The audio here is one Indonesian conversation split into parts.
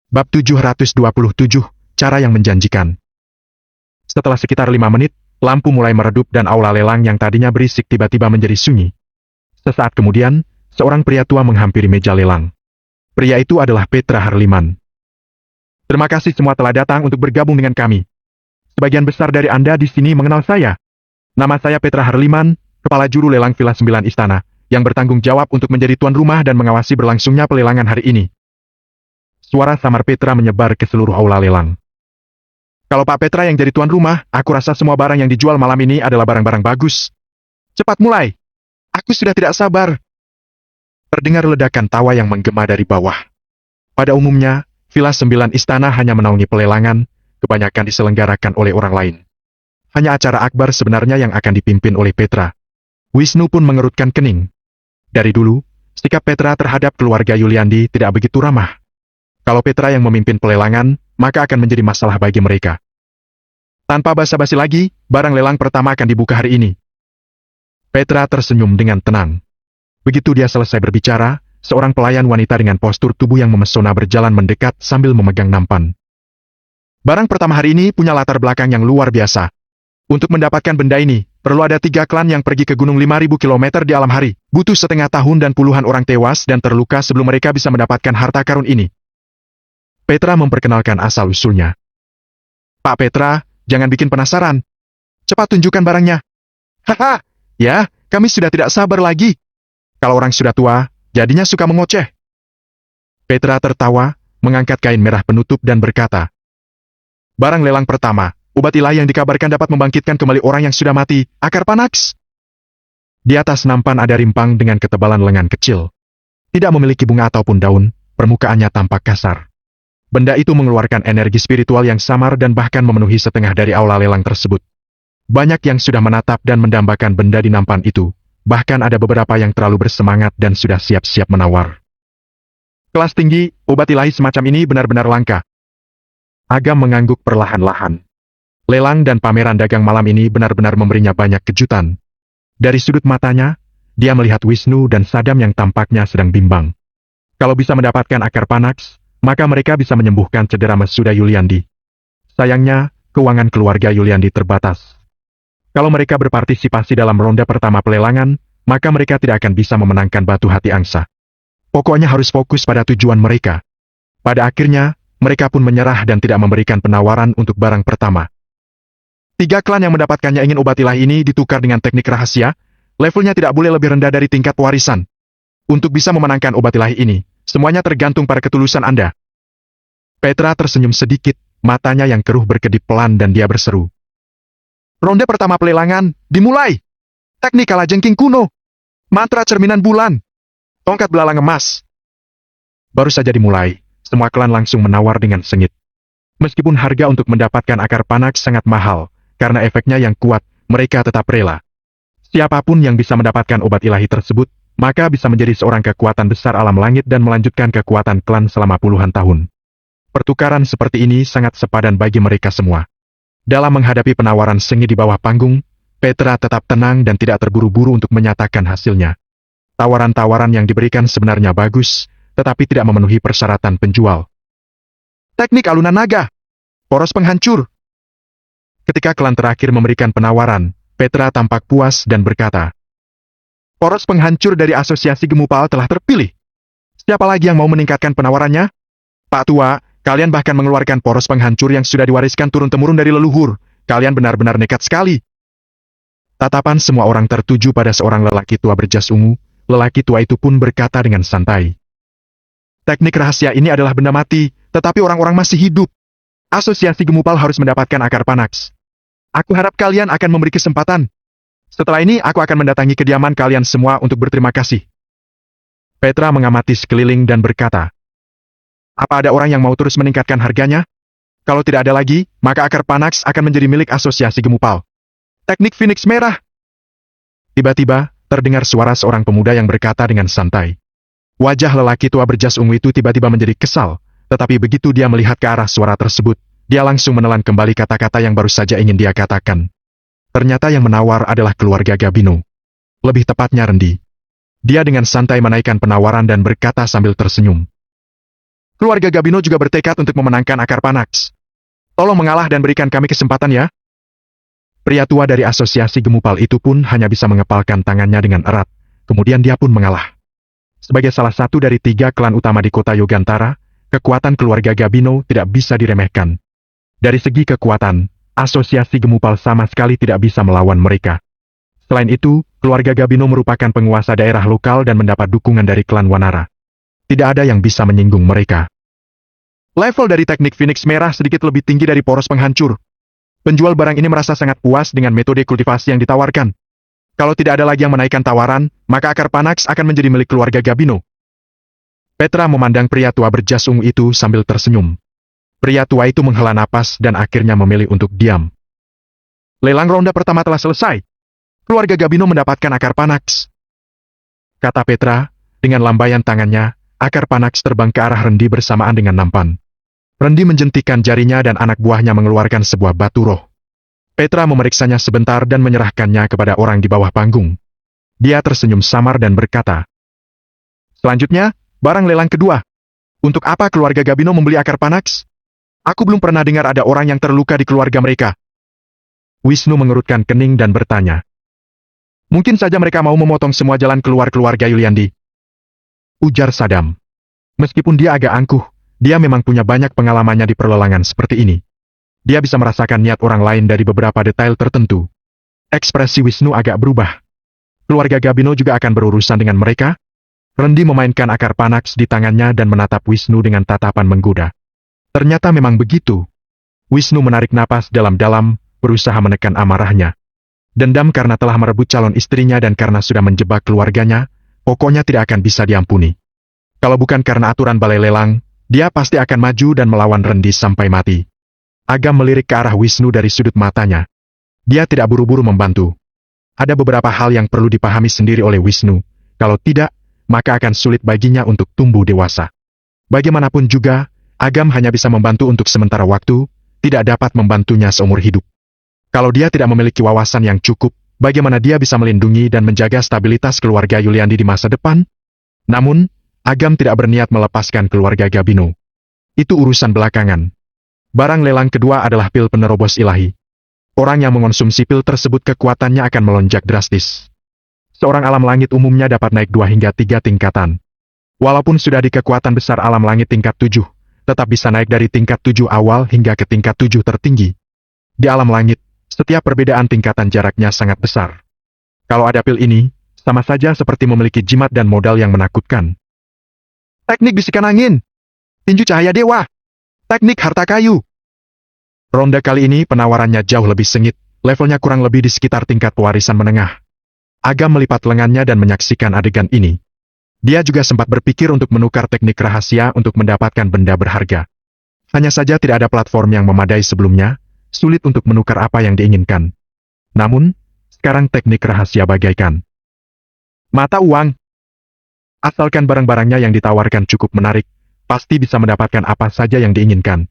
Bab 727, Cara yang Menjanjikan. Setelah sekitar 5 menit, lampu mulai meredup dan aula lelang yang tadinya berisik tiba-tiba menjadi sunyi. Sesaat kemudian, seorang pria tua menghampiri meja lelang. Pria itu adalah Petra Harliman. Terima kasih semua telah datang untuk bergabung dengan kami. Sebagian besar dari Anda di sini mengenal saya. Nama saya Petra Harliman, Kepala Juru Lelang Villa 9 Istana, yang bertanggung jawab untuk menjadi tuan rumah dan mengawasi berlangsungnya pelelangan hari ini. Suara samar Petra menyebar ke seluruh aula lelang. Kalau Pak Petra yang jadi tuan rumah, aku rasa semua barang yang dijual malam ini adalah barang-barang bagus. Cepat mulai. Aku sudah tidak sabar. Terdengar ledakan tawa yang menggema dari bawah. Pada umumnya, Villa 9 Istana hanya menaungi pelelangan, kebanyakan diselenggarakan oleh orang lain. Hanya acara akbar sebenarnya yang akan dipimpin oleh Petra. Wisnu pun mengerutkan kening. Dari dulu, sikap Petra terhadap keluarga Yuliandi tidak begitu ramah. Kalau Petra yang memimpin pelelangan, maka akan menjadi masalah bagi mereka. Tanpa basa-basi lagi, barang lelang pertama akan dibuka hari ini. Petra tersenyum dengan tenang. Begitu dia selesai berbicara, seorang pelayan wanita dengan postur tubuh yang memesona berjalan mendekat sambil memegang nampan. Barang pertama hari ini punya latar belakang yang luar biasa. Untuk mendapatkan benda ini, perlu ada 3 klan yang pergi ke gunung 5.000 km di alam hari, butuh setengah tahun dan puluhan orang tewas dan terluka sebelum mereka bisa mendapatkan harta karun ini. Petra memperkenalkan asal-usulnya. Pak Petra, jangan bikin penasaran. Cepat tunjukkan barangnya. Haha, ya, kami sudah tidak sabar lagi. Kalau orang sudah tua, jadinya suka mengoceh. Petra tertawa, mengangkat kain merah penutup dan berkata, barang lelang pertama, obat ilahi yang dikabarkan dapat membangkitkan kembali orang yang sudah mati, akar panax. Di atas nampan ada rimpang dengan ketebalan lengan kecil. Tidak memiliki bunga ataupun daun, permukaannya tampak kasar. Benda itu mengeluarkan energi spiritual yang samar dan bahkan memenuhi setengah dari aula lelang tersebut. Banyak yang sudah menatap dan mendambakan benda di nampan itu, bahkan ada beberapa yang terlalu bersemangat dan sudah siap-siap menawar. Kelas tinggi, obat ilahi semacam ini benar-benar langka. Agam mengangguk perlahan-lahan. Lelang dan pameran dagang malam ini benar-benar memberinya banyak kejutan. Dari sudut matanya, dia melihat Wisnu dan Sadam yang tampaknya sedang bimbang. Kalau bisa mendapatkan akar panax, maka mereka bisa menyembuhkan cedera Mesuda Yuliandi. Sayangnya, keuangan keluarga Yuliandi terbatas. Kalau mereka berpartisipasi dalam ronde pertama pelelangan, maka mereka tidak akan bisa memenangkan batu hati angsa. Pokoknya harus fokus pada tujuan mereka. Pada akhirnya, mereka pun menyerah dan tidak memberikan penawaran untuk barang pertama. 3 klan yang mendapatkannya ingin obat ilahi ini ditukar dengan teknik rahasia, levelnya tidak boleh lebih rendah dari tingkat warisan. Untuk bisa memenangkan obat ilahi ini, semuanya tergantung pada ketulusan Anda. Petra tersenyum sedikit, matanya yang keruh berkedip pelan dan dia berseru. Ronde pertama pelelangan, dimulai! Teknik kalajengking kuno. Mantra cerminan bulan. Tongkat belalang emas. Baru saja dimulai, semua klan langsung menawar dengan sengit. Meskipun harga untuk mendapatkan akar panax sangat mahal, karena efeknya yang kuat, mereka tetap rela. Siapapun yang bisa mendapatkan obat ilahi tersebut, maka bisa menjadi seorang kekuatan besar alam langit dan melanjutkan kekuatan klan selama puluhan tahun. Pertukaran seperti ini sangat sepadan bagi mereka semua. Dalam menghadapi penawaran sengit di bawah panggung, Petra tetap tenang dan tidak terburu-buru untuk menyatakan hasilnya. Tawaran-tawaran yang diberikan sebenarnya bagus, tetapi tidak memenuhi persyaratan penjual. Teknik alunan naga. Poros penghancur. Ketika klan terakhir memberikan penawaran, Petra tampak puas dan berkata, poros penghancur dari Asosiasi Gemupal telah terpilih. Siapa lagi yang mau meningkatkan penawarannya? Pak Tua, kalian bahkan mengeluarkan poros penghancur yang sudah diwariskan turun-temurun dari leluhur. Kalian benar-benar nekat sekali. Tatapan semua orang tertuju pada seorang lelaki tua berjas ungu. Lelaki tua itu pun berkata dengan santai. Teknik rahasia ini adalah benda mati, tetapi orang-orang masih hidup. Asosiasi Gemupal harus mendapatkan akar panax. Aku harap kalian akan memberi kesempatan. Setelah ini aku akan mendatangi kediaman kalian semua untuk berterima kasih. Petra mengamati sekeliling dan berkata, apa ada orang yang mau terus meningkatkan harganya? Kalau tidak ada lagi, maka akar panax akan menjadi milik Asosiasi Gemupal. Teknik Phoenix Merah. Tiba-tiba, terdengar suara seorang pemuda yang berkata dengan santai. Wajah lelaki tua berjas ungu itu tiba-tiba menjadi kesal, tetapi begitu dia melihat ke arah suara tersebut, dia langsung menelan kembali kata-kata yang baru saja ingin dia katakan. Ternyata yang menawar adalah keluarga Gabino. Lebih tepatnya Rendi. Dia dengan santai menaikkan penawaran dan berkata sambil tersenyum. Keluarga Gabino juga bertekad untuk memenangkan akar Panax. Tolong mengalah dan berikan kami kesempatan ya. Pria tua dari asosiasi gemupal itu pun hanya bisa mengepalkan tangannya dengan erat, kemudian dia pun mengalah. Sebagai salah satu dari 3 klan utama di kota Yogantara, kekuatan keluarga Gabino tidak bisa diremehkan. Dari segi kekuatan, asosiasi gemupal sama sekali tidak bisa melawan mereka. Selain itu, keluarga Gabino merupakan penguasa daerah lokal dan mendapat dukungan dari klan Wanara. Tidak ada yang bisa menyinggung mereka. Level dari teknik Phoenix Merah sedikit lebih tinggi dari poros penghancur. Penjual barang ini merasa sangat puas dengan metode kultivasi yang ditawarkan. Kalau tidak ada lagi yang menaikkan tawaran, maka akar Panax akan menjadi milik keluarga Gabino. Petra memandang pria tua berjas ungu itu sambil tersenyum. Pria tua itu menghela napas dan akhirnya memilih untuk diam. Lelang ronda pertama telah selesai. Keluarga Gabino mendapatkan akar Panax. Kata Petra, dengan lambaian tangannya, akar Panax terbang ke arah Rendi bersamaan dengan nampan. Rendi menjentikan jarinya dan anak buahnya mengeluarkan sebuah batu roh. Petra memeriksanya sebentar dan menyerahkannya kepada orang di bawah panggung. Dia tersenyum samar dan berkata, "Selanjutnya, barang lelang kedua. Untuk apa keluarga Gabino membeli akar Panax? Aku belum pernah dengar ada orang yang terluka di keluarga mereka." Wisnu mengerutkan kening dan bertanya, "Mungkin saja mereka mau memotong semua jalan keluar keluarga Yuliandi," ujar Sadam. Meskipun dia agak angkuh, dia memang punya banyak pengalamannya di perlelangan seperti ini. Dia bisa merasakan niat orang lain dari beberapa detail tertentu. Ekspresi Wisnu agak berubah. Keluarga Gabino juga akan berurusan dengan mereka? Rendi memainkan akar Panax di tangannya dan menatap Wisnu dengan tatapan menggoda. Ternyata memang begitu. Wisnu menarik napas dalam-dalam, berusaha menekan amarahnya. Dendam karena telah merebut calon istrinya dan karena sudah menjebak keluarganya, pokoknya tidak akan bisa diampuni. Kalau bukan karena aturan balai lelang, dia pasti akan maju dan melawan Rendi sampai mati. Agam melirik ke arah Wisnu dari sudut matanya. Dia tidak buru-buru membantu. Ada beberapa hal yang perlu dipahami sendiri oleh Wisnu. Kalau tidak, maka akan sulit baginya untuk tumbuh dewasa. Bagaimanapun juga, Agam hanya bisa membantu untuk sementara waktu, tidak dapat membantunya seumur hidup. Kalau dia tidak memiliki wawasan yang cukup, bagaimana dia bisa melindungi dan menjaga stabilitas keluarga Yuliandi di masa depan? Namun, Agam tidak berniat melepaskan keluarga Gabino. Itu urusan belakangan. Barang lelang kedua adalah pil penerobos ilahi. Orang yang mengonsumsi pil tersebut kekuatannya akan melonjak drastis. Seorang alam langit umumnya dapat naik 2 hingga 3 tingkatan. Walaupun sudah di kekuatan besar alam langit tingkat 7, tetap bisa naik dari tingkat 7 awal hingga ke tingkat 7 tertinggi. Di alam langit, setiap perbedaan tingkatan jaraknya sangat besar. Kalau ada pil ini, sama saja seperti memiliki jimat dan modal yang menakutkan. Teknik bisikan angin. Tinju cahaya dewa. Teknik harta kayu. Ronde kali ini penawarannya jauh lebih sengit, levelnya kurang lebih di sekitar tingkat pewarisan menengah. Agam melipat lengannya dan menyaksikan adegan ini. Dia juga sempat berpikir untuk menukar teknik rahasia untuk mendapatkan benda berharga. Hanya saja tidak ada platform yang memadai sebelumnya, sulit untuk menukar apa yang diinginkan. Namun, sekarang teknik rahasia bagaikan mata uang. Asalkan barang-barangnya yang ditawarkan cukup menarik, pasti bisa mendapatkan apa saja yang diinginkan.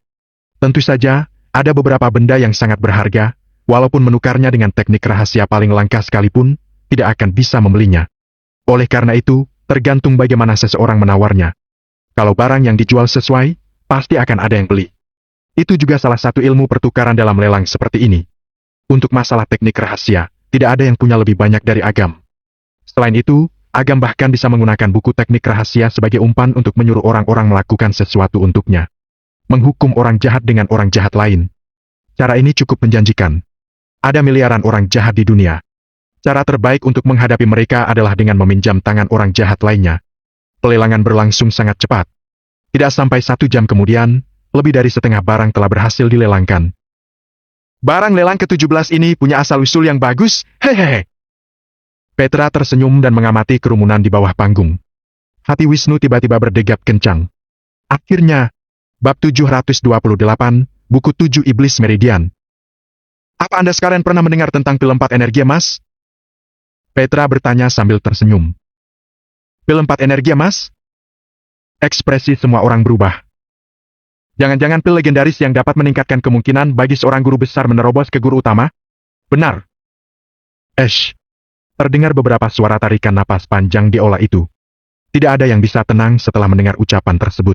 Tentu saja, ada beberapa benda yang sangat berharga, walaupun menukarnya dengan teknik rahasia paling langka sekalipun, tidak akan bisa membelinya. Oleh karena itu, tergantung bagaimana seseorang menawarnya. Kalau barang yang dijual sesuai, pasti akan ada yang beli. Itu juga salah satu ilmu pertukaran dalam lelang seperti ini. Untuk masalah teknik rahasia, tidak ada yang punya lebih banyak dari Agam. Selain itu, Agam bahkan bisa menggunakan buku teknik rahasia sebagai umpan untuk menyuruh orang-orang melakukan sesuatu untuknya. Menghukum orang jahat dengan orang jahat lain. Cara ini cukup menjanjikan. Ada miliaran orang jahat di dunia. Cara terbaik untuk menghadapi mereka adalah dengan meminjam tangan orang jahat lainnya. Pelelangan berlangsung sangat cepat. Tidak sampai 1 jam kemudian, lebih dari setengah barang telah berhasil dilelangkan. Barang lelang ke-17 ini punya asal-usul yang bagus, hehehe. Petra tersenyum dan mengamati kerumunan di bawah panggung. Hati Wisnu tiba-tiba berdegat kencang. Akhirnya, bab 728, buku 7 Iblis Meridian. Apa Anda sekalian pernah mendengar tentang pil 4 energi emas? Petra bertanya sambil tersenyum. Pil 4 energi emas? Ekspresi semua orang berubah. Jangan-jangan pil legendaris yang dapat meningkatkan kemungkinan bagi seorang guru besar menerobos ke guru utama? Benar. Terdengar beberapa suara tarikan napas panjang di aula itu. Tidak ada yang bisa tenang setelah mendengar ucapan tersebut.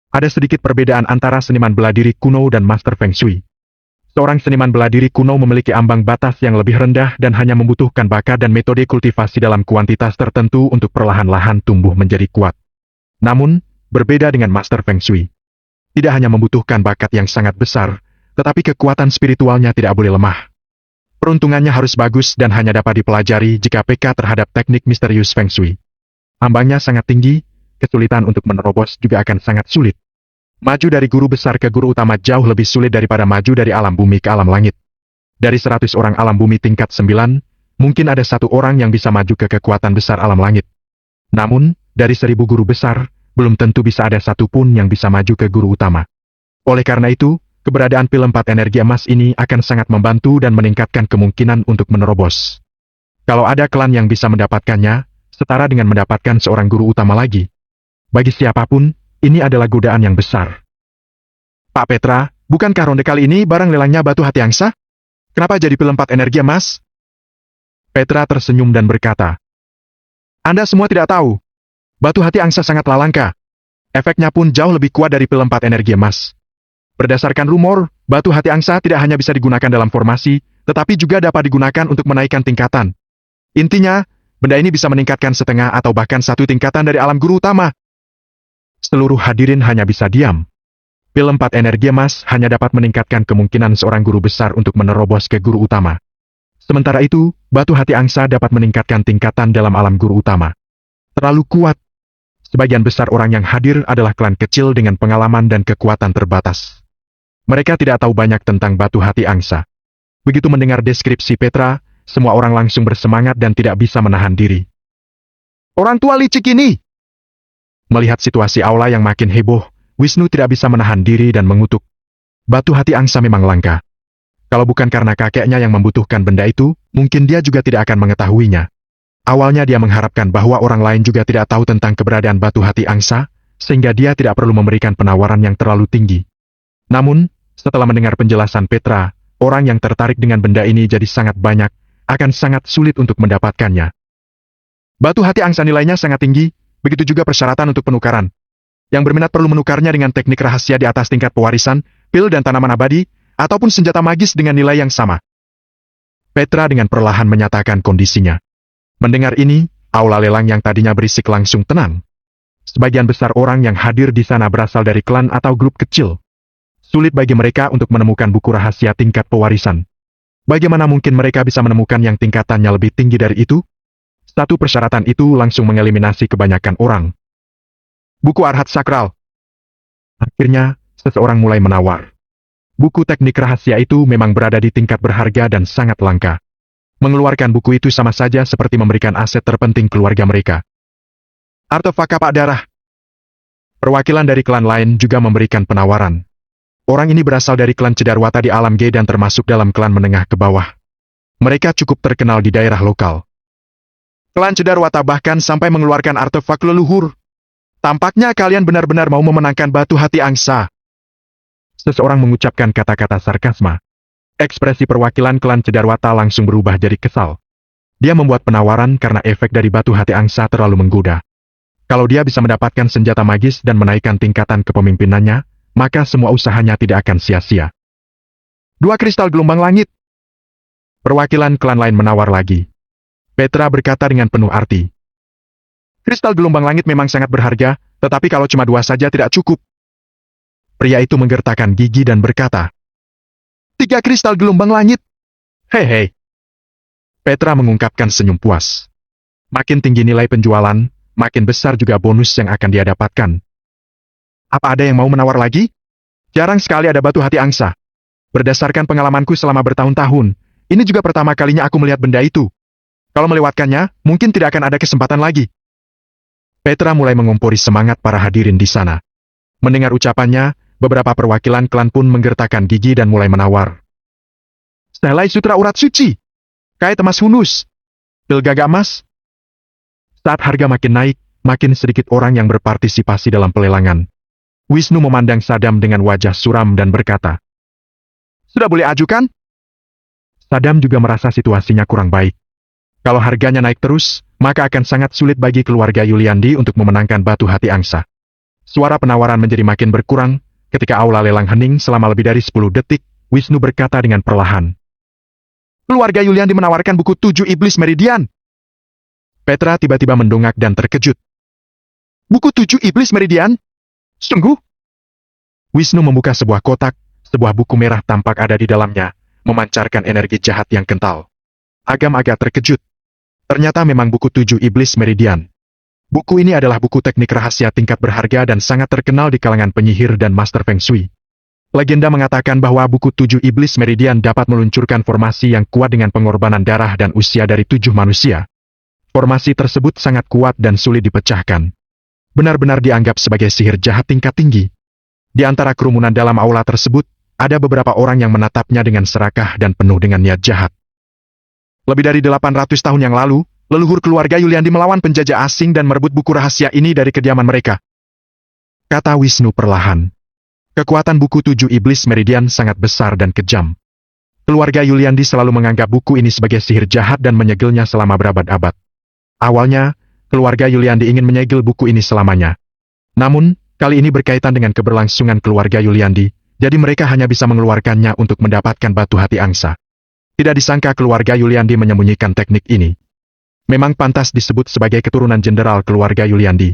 Ada sedikit perbedaan antara seniman bela diri kuno dan Master Feng Shui. Seorang seniman bela diri kuno memiliki ambang batas yang lebih rendah dan hanya membutuhkan bakat dan metode kultivasi dalam kuantitas tertentu untuk perlahan-lahan tumbuh menjadi kuat. Namun, berbeda dengan Master Feng Shui. Tidak hanya membutuhkan bakat yang sangat besar, tetapi kekuatan spiritualnya tidak boleh lemah. Peruntungannya harus bagus dan hanya dapat dipelajari jika peka terhadap teknik misterius Feng Shui. Ambangnya sangat tinggi, kesulitan untuk menerobos juga akan sangat sulit. Maju dari guru besar ke guru utama jauh lebih sulit daripada maju dari alam bumi ke alam langit. Dari 100 orang alam bumi tingkat 9, mungkin ada 1 orang yang bisa maju ke kekuatan besar alam langit. Namun, dari 1000 guru besar, belum tentu bisa ada 1 pun yang bisa maju ke guru utama. Oleh karena itu, keberadaan pil 4 energi emas ini akan sangat membantu dan meningkatkan kemungkinan untuk menerobos. Kalau ada klan yang bisa mendapatkannya, setara dengan mendapatkan seorang guru utama lagi. Bagi siapapun, ini adalah godaan yang besar. Pak Petra, bukankah ronde kali ini barang lelangnya batu hati angsa? Kenapa jadi pil 4 energi emas? Petra tersenyum dan berkata, Anda semua tidak tahu. Batu hati angsa sangatlah langka. Efeknya pun jauh lebih kuat dari pil 4 energi emas. Berdasarkan rumor, batu hati angsa tidak hanya bisa digunakan dalam formasi, tetapi juga dapat digunakan untuk menaikkan tingkatan. Intinya, benda ini bisa meningkatkan setengah atau bahkan 1 tingkatan dari alam guru utama. Seluruh hadirin hanya bisa diam. Pil 4 energi emas hanya dapat meningkatkan kemungkinan seorang guru besar untuk menerobos ke guru utama. Sementara itu, batu hati angsa dapat meningkatkan tingkatan dalam alam guru utama. Terlalu kuat. Sebagian besar orang yang hadir adalah klan kecil dengan pengalaman dan kekuatan terbatas. Mereka tidak tahu banyak tentang batu hati angsa. Begitu mendengar deskripsi Petra, semua orang langsung bersemangat dan tidak bisa menahan diri. Orang tua licik ini! Melihat situasi aula yang makin heboh, Wisnu tidak bisa menahan diri dan mengutuk. Batu hati angsa memang langka. Kalau bukan karena kakeknya yang membutuhkan benda itu, mungkin dia juga tidak akan mengetahuinya. Awalnya dia mengharapkan bahwa orang lain juga tidak tahu tentang keberadaan batu hati angsa, sehingga dia tidak perlu memberikan penawaran yang terlalu tinggi. Namun, setelah mendengar penjelasan Petra, orang yang tertarik dengan benda ini jadi sangat banyak, akan sangat sulit untuk mendapatkannya. Batu hati angsa nilainya sangat tinggi, begitu juga persyaratan untuk penukaran. Yang berminat perlu menukarnya dengan teknik rahasia di atas tingkat pewarisan, pil dan tanaman abadi, ataupun senjata magis dengan nilai yang sama. Petra dengan perlahan menyatakan kondisinya. Mendengar ini, aula lelang yang tadinya berisik langsung tenang. Sebagian besar orang yang hadir di sana berasal dari klan atau grup kecil. Sulit bagi mereka untuk menemukan buku rahasia tingkat pewarisan. Bagaimana mungkin mereka bisa menemukan yang tingkatannya lebih tinggi dari itu? Satu persyaratan itu langsung mengeliminasi kebanyakan orang. Buku Arhat Sakral. Akhirnya, seseorang mulai menawar. Buku teknik rahasia itu memang berada di tingkat berharga dan sangat langka. Mengeluarkan buku itu sama saja seperti memberikan aset terpenting keluarga mereka. Artefak kapak darah. Perwakilan dari klan lain juga memberikan penawaran. Orang ini berasal dari klan Cedarwata di alam G dan termasuk dalam klan menengah ke bawah. Mereka cukup terkenal di daerah lokal. Klan Cedarwata bahkan sampai mengeluarkan artefak leluhur. Tampaknya kalian benar-benar mau memenangkan batu hati angsa. Seseorang mengucapkan kata-kata sarkasma. Ekspresi perwakilan klan Cedarwata langsung berubah jadi kesal. Dia membuat penawaran karena efek dari batu hati angsa terlalu menggoda. Kalau dia bisa mendapatkan senjata magis dan menaikkan tingkatan kepemimpinannya, maka semua usahanya tidak akan sia-sia. 2 kristal gelombang langit. Perwakilan klan lain menawar lagi. Petra berkata dengan penuh arti. Kristal gelombang langit memang sangat berharga, tetapi kalau cuma 2 saja tidak cukup. Pria itu menggertakkan gigi dan berkata, 3 kristal gelombang langit. Hei. Petra mengungkapkan senyum puas. Makin tinggi nilai penjualan, makin besar juga bonus yang akan dia dapatkan. Apa ada yang mau menawar lagi? Jarang sekali ada batu hati angsa. Berdasarkan pengalamanku selama bertahun-tahun, ini juga pertama kalinya aku melihat benda itu. Kalau melewatkannya, mungkin tidak akan ada kesempatan lagi. Petra mulai mengompori semangat para hadirin di sana. Mendengar ucapannya, beberapa perwakilan klan pun menggertakkan gigi dan mulai menawar. Sehelai sutra urat suci. Kait emas hunus. Pil gagak emas. Saat harga makin naik, makin sedikit orang yang berpartisipasi dalam pelelangan. Wisnu memandang Sadam dengan wajah suram dan berkata, Sudah boleh ajukan? Sadam juga merasa situasinya kurang baik. Kalau harganya naik terus, maka akan sangat sulit bagi keluarga Yuliandi untuk memenangkan batu hati angsa. Suara penawaran menjadi makin berkurang, ketika aula lelang hening selama lebih dari 10 detik, Wisnu berkata dengan perlahan. Keluarga Yuliandi menawarkan buku 7 Iblis Meridian. Petra tiba-tiba mendongak dan terkejut. Buku 7 Iblis Meridian? Sungguh? Wisnu membuka sebuah kotak, sebuah buku merah tampak ada di dalamnya, memancarkan energi jahat yang kental. Agam agak terkejut. Ternyata memang buku 7 Iblis Meridian. Buku ini adalah buku teknik rahasia tingkat berharga dan sangat terkenal di kalangan penyihir dan master Feng Shui. Legenda mengatakan bahwa buku 7 Iblis Meridian dapat meluncurkan formasi yang kuat dengan pengorbanan darah dan usia dari 7 manusia. Formasi tersebut sangat kuat dan sulit dipecahkan. Benar-benar dianggap sebagai sihir jahat tingkat tinggi. Di antara kerumunan dalam aula tersebut, ada beberapa orang yang menatapnya dengan serakah dan penuh dengan niat jahat. Lebih dari 800 tahun yang lalu, leluhur keluarga Yuliandi melawan penjajah asing dan merebut buku rahasia ini dari kediaman mereka. Kata Wisnu perlahan. Kekuatan buku 7 Iblis Meridian sangat besar dan kejam. Keluarga Yuliandi selalu menganggap buku ini sebagai sihir jahat dan menyegelnya selama berabad-abad. Awalnya, keluarga Yuliandi ingin menyegel buku ini selamanya. Namun, kali ini berkaitan dengan keberlangsungan keluarga Yuliandi, jadi mereka hanya bisa mengeluarkannya untuk mendapatkan batu hati angsa. Tidak disangka keluarga Yuliandi menyembunyikan teknik ini. Memang pantas disebut sebagai keturunan jenderal keluarga Yuliandi.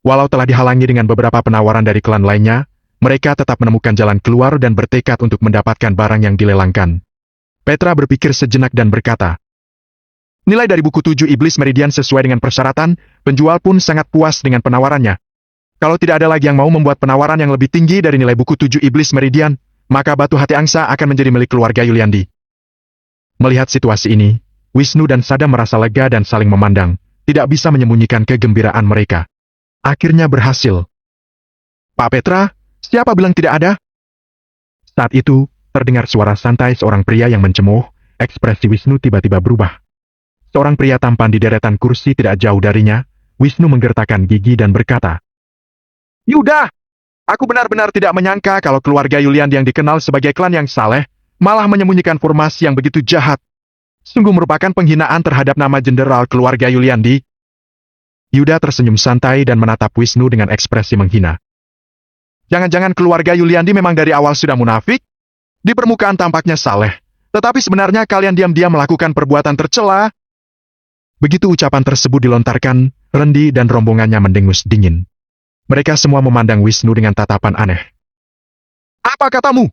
Walau telah dihalangi dengan beberapa penawaran dari klan lainnya, mereka tetap menemukan jalan keluar dan bertekad untuk mendapatkan barang yang dilelangkan. Petra berpikir sejenak dan berkata, nilai dari buku 7 Iblis Meridian sesuai dengan persyaratan, penjual pun sangat puas dengan penawarannya. Kalau tidak ada lagi yang mau membuat penawaran yang lebih tinggi dari nilai buku 7 Iblis Meridian, maka batu hati angsa akan menjadi milik keluarga Yuliandi. Melihat situasi ini, Wisnu dan Sadam merasa lega dan saling memandang, tidak bisa menyembunyikan kegembiraan mereka. Akhirnya berhasil. Pak Petra, siapa bilang tidak ada? Saat itu, terdengar suara santai seorang pria yang mencemooh, ekspresi Wisnu tiba-tiba berubah. Seorang pria tampan di deretan kursi tidak jauh darinya, Wisnu menggertakkan gigi dan berkata, Yuda, aku benar-benar tidak menyangka kalau keluarga Yuliandi yang dikenal sebagai klan yang saleh, malah menyembunyikan formasi yang begitu jahat. Sungguh merupakan penghinaan terhadap nama jenderal keluarga Yuliandi. Yuda tersenyum santai dan menatap Wisnu dengan ekspresi menghina. Jangan-jangan keluarga Yuliandi memang dari awal sudah munafik? Di permukaan tampaknya saleh, tetapi sebenarnya kalian diam-diam melakukan perbuatan tercela. Begitu ucapan tersebut dilontarkan, Rendi dan rombongannya mendengus dingin. Mereka semua memandang Wisnu dengan tatapan aneh. Apa katamu?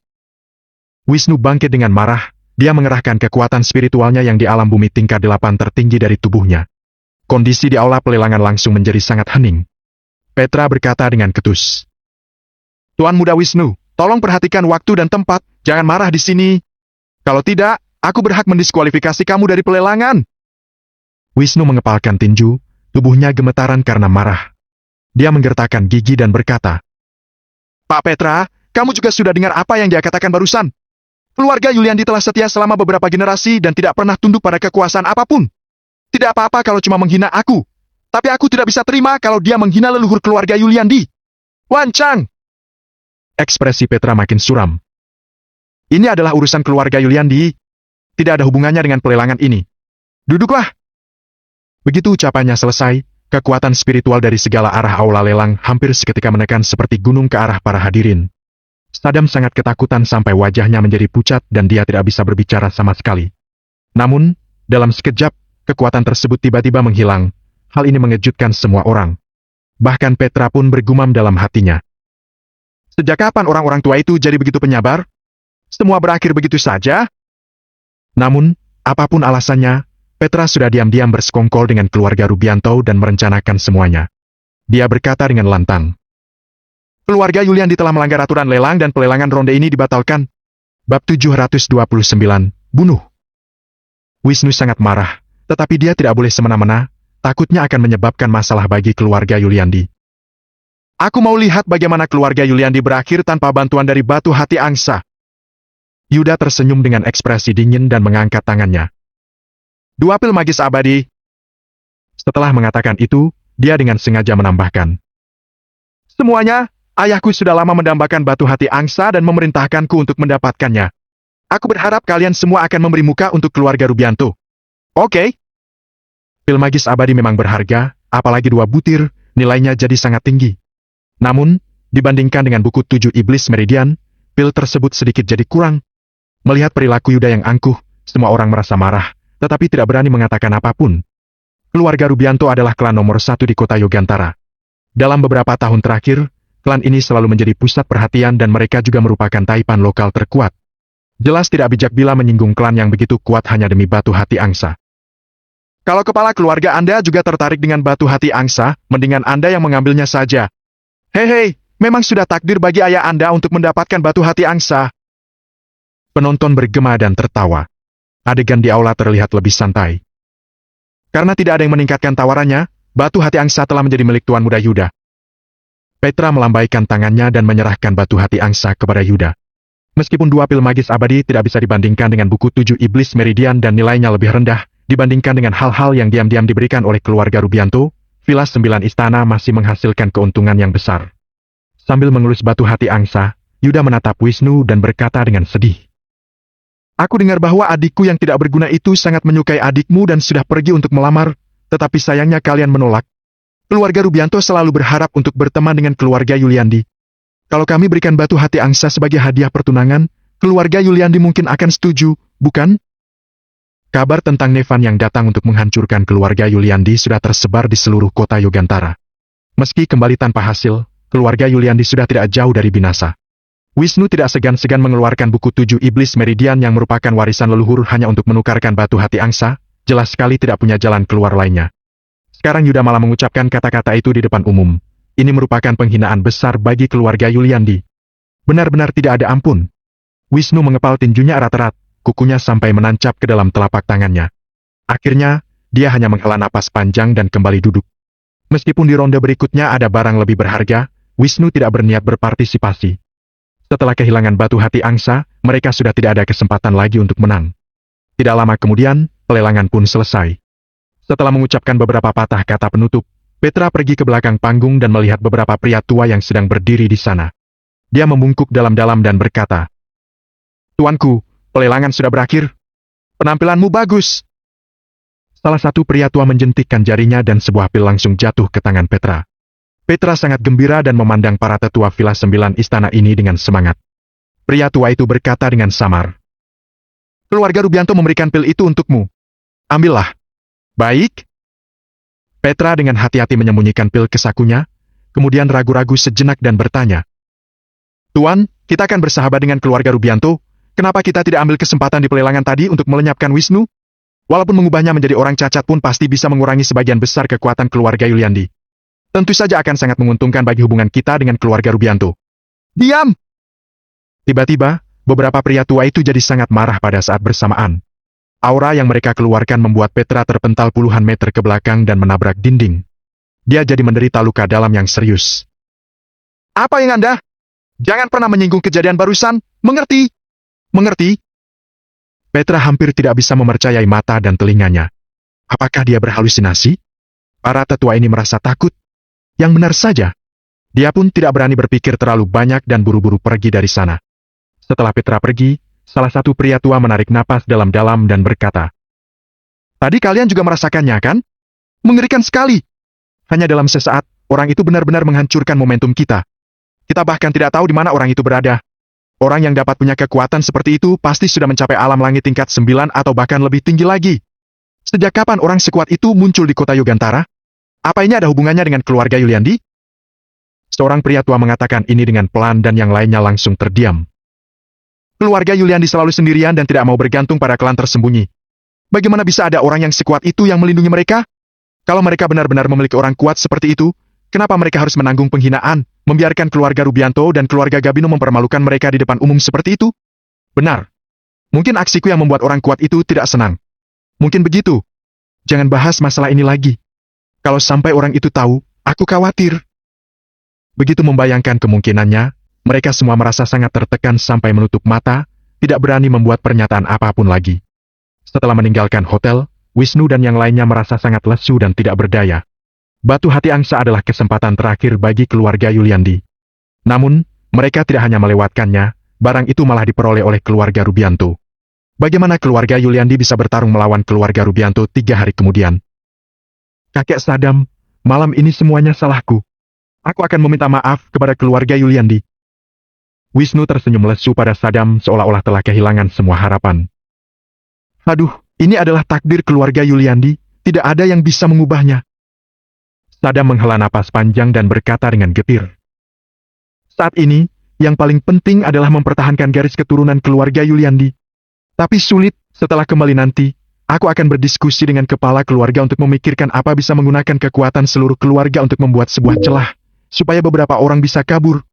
Wisnu bangkit dengan marah. Dia mengerahkan kekuatan spiritualnya yang di alam bumi tingkat 8 tertinggi dari tubuhnya. Kondisi di aula pelelangan langsung menjadi sangat hening. Petra berkata dengan ketus. Tuan Muda Wisnu, tolong perhatikan waktu dan tempat, jangan marah di sini. Kalau tidak, aku berhak mendiskualifikasi kamu dari pelelangan. Wisnu mengepalkan tinju, tubuhnya gemetaran karena marah. Dia menggertakkan gigi dan berkata, Pak Petra, kamu juga sudah dengar apa yang dia katakan barusan. Keluarga Yuliandi telah setia selama beberapa generasi dan tidak pernah tunduk pada kekuasaan apapun. Tidak apa-apa kalau cuma menghina aku. Tapi aku tidak bisa terima kalau dia menghina leluhur keluarga Yuliandi. Wancang! Ekspresi Petra makin suram. Ini adalah urusan keluarga Yuliandi. Tidak ada hubungannya dengan pelelangan ini. Duduklah! Begitu ucapannya selesai, kekuatan spiritual dari segala arah aula lelang hampir seketika menekan seperti gunung ke arah para hadirin. Sadam sangat ketakutan sampai wajahnya menjadi pucat dan dia tidak bisa berbicara sama sekali. Namun, dalam sekejap, kekuatan tersebut tiba-tiba menghilang. Hal ini mengejutkan semua orang. Bahkan Petra pun bergumam dalam hatinya. Sejak kapan orang-orang tua itu jadi begitu penyabar? Semua berakhir begitu saja? Namun, apapun alasannya, Petra sudah diam-diam bersekongkol dengan keluarga Rubianto dan merencanakan semuanya. Dia berkata dengan lantang. Keluarga Yuliandi telah melanggar aturan lelang dan pelelangan ronde ini dibatalkan. Bab 729, bunuh. Wisnu sangat marah, tetapi dia tidak boleh semena-mena, takutnya akan menyebabkan masalah bagi keluarga Yuliandi. Aku mau lihat bagaimana keluarga Yuliandi berakhir tanpa bantuan dari batu hati angsa. Yuda tersenyum dengan ekspresi dingin dan mengangkat tangannya. 2 pil magis abadi. Setelah mengatakan itu, dia dengan sengaja menambahkan. Semuanya, ayahku sudah lama mendambakan batu hati angsa dan memerintahkanku untuk mendapatkannya. Aku berharap kalian semua akan memberi muka untuk keluarga Rubianto. Oke? Pil magis abadi memang berharga, apalagi 2 butir, nilainya jadi sangat tinggi. Namun, dibandingkan dengan buku 7 Iblis Meridian, pil tersebut sedikit jadi kurang. Melihat perilaku Yuda yang angkuh, semua orang merasa marah, tetapi tidak berani mengatakan apapun. Keluarga Rubianto adalah klan nomor 1 di kota Yogantara. Dalam beberapa tahun terakhir, klan ini selalu menjadi pusat perhatian dan mereka juga merupakan taipan lokal terkuat. Jelas tidak bijak bila menyinggung klan yang begitu kuat hanya demi batu hati angsa. Kalau kepala keluarga Anda juga tertarik dengan batu hati angsa, mendingan Anda yang mengambilnya saja. Hei, memang sudah takdir bagi ayah Anda untuk mendapatkan batu hati angsa. Penonton bergema dan tertawa. Adegan di aula terlihat lebih santai. Karena tidak ada yang meningkatkan tawarannya, batu hati angsa telah menjadi milik Tuan Muda Yuda. Petra melambaikan tangannya dan menyerahkan batu hati angsa kepada Yuda. Meskipun 2 pil magis abadi tidak bisa dibandingkan dengan buku 7 Iblis Meridian dan nilainya lebih rendah, dibandingkan dengan hal-hal yang diam-diam diberikan oleh keluarga Rubianto, Villa 9 Istana masih menghasilkan keuntungan yang besar. Sambil mengelus batu hati angsa, Yuda menatap Wisnu dan berkata dengan sedih. Aku dengar bahwa adikku yang tidak berguna itu sangat menyukai adikmu dan sudah pergi untuk melamar, tetapi sayangnya kalian menolak. Keluarga Rubianto selalu berharap untuk berteman dengan keluarga Yuliandi. Kalau kami berikan batu hati angsa sebagai hadiah pertunangan, keluarga Yuliandi mungkin akan setuju, bukan? Kabar tentang Nevan yang datang untuk menghancurkan keluarga Yuliandi sudah tersebar di seluruh kota Yogantara. Meski kembali tanpa hasil, keluarga Yuliandi sudah tidak jauh dari binasa. Wisnu tidak segan-segan mengeluarkan buku 7 Iblis Meridian yang merupakan warisan leluhur hanya untuk menukarkan batu hati angsa, jelas sekali tidak punya jalan keluar lainnya. Sekarang Yuda malah mengucapkan kata-kata itu di depan umum. Ini merupakan penghinaan besar bagi keluarga Yuliandi. Benar-benar tidak ada ampun. Wisnu mengepal tinjunya erat-erat, kukunya sampai menancap ke dalam telapak tangannya. Akhirnya, dia hanya menghela napas panjang dan kembali duduk. Meskipun di ronde berikutnya ada barang lebih berharga, Wisnu tidak berniat berpartisipasi. Setelah kehilangan batu hati angsa, mereka sudah tidak ada kesempatan lagi untuk menang. Tidak lama kemudian, pelelangan pun selesai. Setelah mengucapkan beberapa patah kata penutup, Petra pergi ke belakang panggung dan melihat beberapa pria tua yang sedang berdiri di sana. Dia membungkuk dalam-dalam dan berkata, "Tuanku, pelelangan sudah berakhir. Penampilanmu bagus." Salah satu pria tua menjentikkan jarinya dan sebuah pil langsung jatuh ke tangan Petra. Petra sangat gembira dan memandang para tetua Villa 9 Istana ini dengan semangat. Pria tua itu berkata dengan samar, "Keluarga Rubianto memberikan pil itu untukmu. Ambillah." "Baik." Petra dengan hati-hati menyembunyikan pil ke sakunya, kemudian ragu-ragu sejenak dan bertanya, "Tuan, kita akan bersahabat dengan keluarga Rubianto, kenapa kita tidak ambil kesempatan di pelelangan tadi untuk melenyapkan Wisnu? Walaupun mengubahnya menjadi orang cacat pun pasti bisa mengurangi sebagian besar kekuatan keluarga Yuliandi. Tentu saja akan sangat menguntungkan bagi hubungan kita dengan keluarga Rubianto." "Diam!" Tiba-tiba, beberapa pria tua itu jadi sangat marah pada saat bersamaan. Aura yang mereka keluarkan membuat Petra terpental puluhan meter ke belakang dan menabrak dinding. Dia jadi menderita luka dalam yang serius. "Apa yang Anda? Jangan pernah menyinggung kejadian barusan, mengerti? Mengerti?" Petra hampir tidak bisa mempercayai mata dan telinganya. Apakah dia berhalusinasi? Para tetua ini merasa takut. Yang benar saja. Dia pun tidak berani berpikir terlalu banyak dan buru-buru pergi dari sana. Setelah Petra pergi, salah satu pria tua menarik napas dalam-dalam dan berkata, "Tadi kalian juga merasakannya, kan? Mengerikan sekali. Hanya dalam sesaat, orang itu benar-benar menghancurkan momentum kita. Kita bahkan tidak tahu di mana orang itu berada. Orang yang dapat punya kekuatan seperti itu pasti sudah mencapai alam langit tingkat 9 atau bahkan lebih tinggi lagi. Sejak kapan orang sekuat itu muncul di kota Yogantara? Apa ini ada hubungannya dengan keluarga Yuliandi?" Seorang pria tua mengatakan ini dengan pelan dan yang lainnya langsung terdiam. Keluarga Yuliandi selalu sendirian dan tidak mau bergantung pada klan tersembunyi. Bagaimana bisa ada orang yang sekuat itu yang melindungi mereka? Kalau mereka benar-benar memiliki orang kuat seperti itu, kenapa mereka harus menanggung penghinaan, membiarkan keluarga Rubianto dan keluarga Gabino mempermalukan mereka di depan umum seperti itu? Benar. Mungkin aksiku yang membuat orang kuat itu tidak senang. Mungkin begitu. Jangan bahas masalah ini lagi. Kalau sampai orang itu tahu, aku khawatir. Begitu membayangkan kemungkinannya, mereka semua merasa sangat tertekan sampai menutup mata, tidak berani membuat pernyataan apapun lagi. Setelah meninggalkan hotel, Wisnu dan yang lainnya merasa sangat lesu dan tidak berdaya. Batu hati angsa adalah kesempatan terakhir bagi keluarga Yuliandi. Namun, mereka tidak hanya melewatkannya, barang itu malah diperoleh oleh keluarga Rubianto. Bagaimana keluarga Yuliandi bisa bertarung melawan keluarga Rubianto 3 hari kemudian? "Kakek Sadam, malam ini semuanya salahku. Aku akan meminta maaf kepada keluarga Yuliandi. Wisnu tersenyum lesu pada Sadam seolah-olah telah kehilangan semua harapan. Aduh, ini adalah takdir keluarga Yuliandi, tidak ada yang bisa mengubahnya. Sadam menghela napas panjang dan berkata dengan getir. Saat ini, yang paling penting adalah mempertahankan garis keturunan keluarga Yuliandi. Tapi sulit, setelah kembali nanti, aku akan berdiskusi dengan kepala keluarga untuk memikirkan apa bisa menggunakan kekuatan seluruh keluarga untuk membuat sebuah celah, supaya beberapa orang bisa kabur.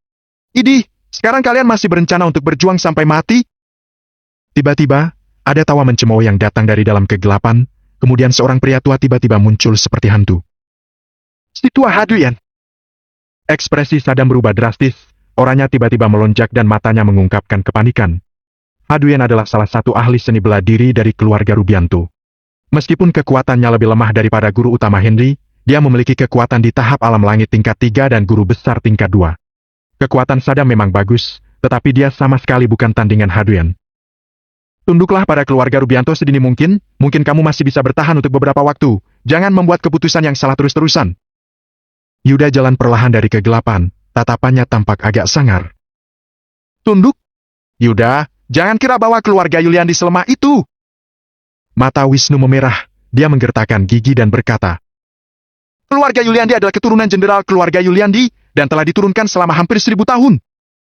Idih, sekarang kalian masih berencana untuk berjuang sampai mati? Tiba-tiba, ada tawa mencemooh yang datang dari dalam kegelapan, kemudian seorang pria tua tiba-tiba muncul seperti hantu. Si tua Haduyan. Ekspresi Sadam berubah drastis, orangnya tiba-tiba melonjak dan matanya mengungkapkan kepanikan. Haduyan adalah salah satu ahli seni bela diri dari keluarga Rubianto. Meskipun kekuatannya lebih lemah daripada guru utama Henry, dia memiliki kekuatan di tahap alam langit tingkat 3 dan guru besar tingkat 2. Kekuatan Sadam memang bagus, tetapi dia sama sekali bukan tandingan Haduyan. Tunduklah pada keluarga Rubianto sedini mungkin kamu masih bisa bertahan untuk beberapa waktu, jangan membuat keputusan yang salah terus-terusan. Yuda jalan perlahan dari kegelapan, tatapannya tampak agak sangar. Tunduk? Yuda, jangan kira bahwa keluarga Yuliandi selemah itu. Mata Wisnu memerah, dia menggertakkan gigi dan berkata, keluarga Yuliandi adalah keturunan jenderal keluarga Yuliandi, dan telah diturunkan selama hampir 1000 tahun.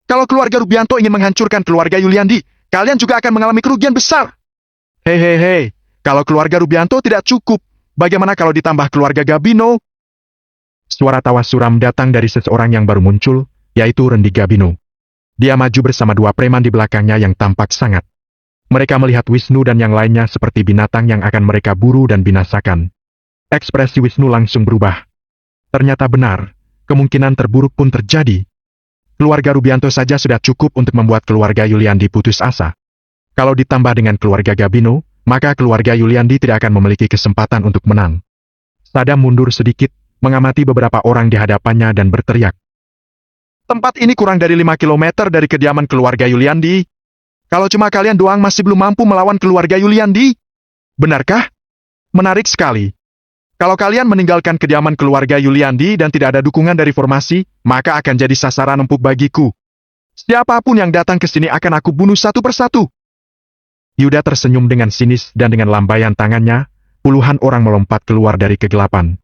Kalau keluarga Rubianto ingin menghancurkan keluarga Yuliandi, kalian juga akan mengalami kerugian besar. Hei, kalau keluarga Rubianto tidak cukup, bagaimana kalau ditambah keluarga Gabino? Suara tawa suram datang dari seseorang yang baru muncul, yaitu Rendi Gabino. Dia maju bersama 2 preman di belakangnya yang tampak sangat. Mereka melihat Wisnu dan yang lainnya seperti binatang yang akan mereka buru dan binasakan. Ekspresi Wisnu langsung berubah. Ternyata benar, kemungkinan terburuk pun terjadi. Keluarga Rubianto saja sudah cukup untuk membuat keluarga Yuliandi putus asa. Kalau ditambah dengan keluarga Gabino, maka keluarga Yuliandi tidak akan memiliki kesempatan untuk menang. Sadam mundur sedikit, mengamati beberapa orang di hadapannya dan berteriak. Tempat ini kurang dari 5 kilometer dari kediaman keluarga Yuliandi. Kalau cuma kalian doang masih belum mampu melawan keluarga Yuliandi? Benarkah? Menarik sekali. Kalau kalian meninggalkan kediaman keluarga Yuliandi dan tidak ada dukungan dari formasi, maka akan jadi sasaran empuk bagiku. Siapapun yang datang ke sini akan aku bunuh satu persatu. Yuda tersenyum dengan sinis dan dengan lambaian tangannya, puluhan orang melompat keluar dari kegelapan.